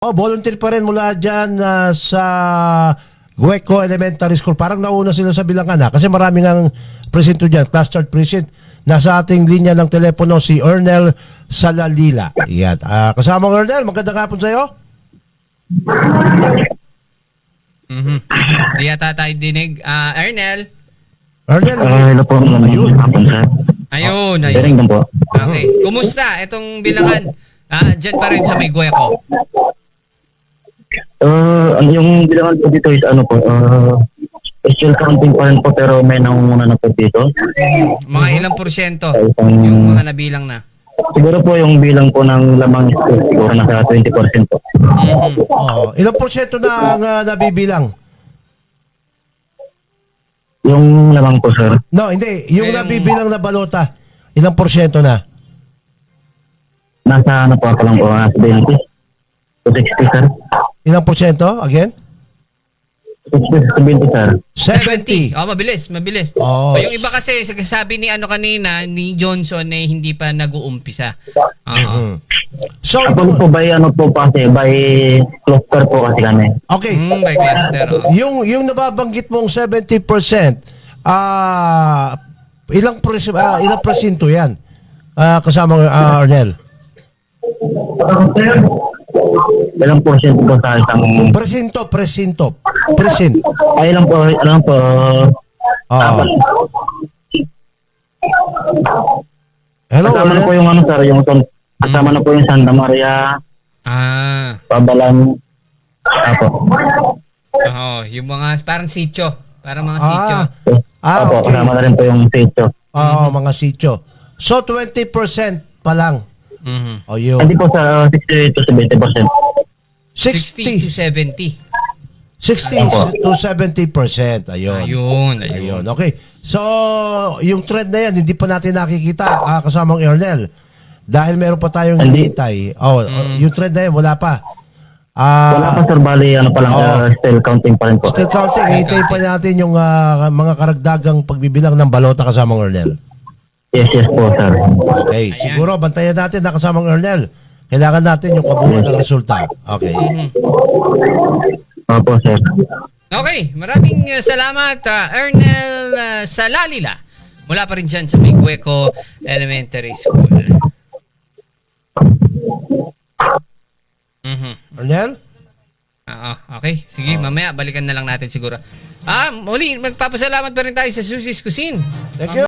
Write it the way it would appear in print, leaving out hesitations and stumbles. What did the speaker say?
Oh, volunteer pa rin mula dyan sa Gueco Elementary School. Parang nauna sila sa Bilangan kasi maraming ang presinto dyan, clustered precinct. Nasa ating linya ng telepono si Ernel Salalila. Yan. Kasama ng Ernel, magandang hapon sa'yo. Di yata tayo dinig. Ernel? Ernel, Hello po. Ayun. Hapon, sir. Ayun. Galing din po. Okay. Kumusta itong Bilangan? Dyan pa rin sa may Gueco. Yung bilangan po dito is ano po, still counting pa rin po pero may nangunguna na po dito. Mga ilang porsyento Isang- yung mga nabilang na? Siguro po yung bilang po ng lamang is siguro nasa 20% po. ilang porsyento na ang nabibilang? Yung lamang po, sir. No, hindi. Yung Yung- nabibilang na balota, ilang porsyento na? Nasa ano po ako lang po, nasa 20 to 60, sir. Ilang porsyento? Again? 60 to 20, sir. 70. Oh, mabilis. Oh. Yung iba kasi, sabi ni kanina, ni Johnson, hindi pa nag-uumpisa. Oo. So, Ako po by ano po kasi, by cluster po kasi kami. okay. By cluster. Yung nababanggit mong 70%, ilang presinto yan? Kasama Ernel? Ilang portion po sa isang... Presinto. Ay, ilang po, Oo. Hello, kasama na po Ernel? yung ano, sir, yung kasama na po yung Santa Maria, Pabalan, apo. Yung mga, parang sityo. Parang mga sityo. Apo, Okay. kasama na rin po yung sitio. Oo, mga sityo. So, 20% pa lang. O yun. Hindi po sa 60 to 70%. 60 to 60 70. to 70%. Ayun. Ayun. Okay. So, yung trend na yan, hindi pa natin nakikita kasamang Ernel. Dahil meron pa tayong Hindi. hinihintay. Yung trend na yan, wala pa. Wala pa, sir, bali, ano pa lang, still counting pa rin po. Still counting. Hinihintay pa natin yung mga karagdagang pagbibilang ng balota kasamang Ernel. Yes po, sir. Okay. Siguro, bantayan natin na kasamang Ernel. Kailangan natin yung kabuuan ng resulta. Okay. Opo, sir. Okay, maraming salamat Ernel Salalila. Mula pa rin dyan sa may Gueco Elementary School. Ernel? Okay, sige, mamaya balikan na lang natin siguro. Muli, magpapasalamat pa rin tayo sa Susie's Cuisine. Thank you.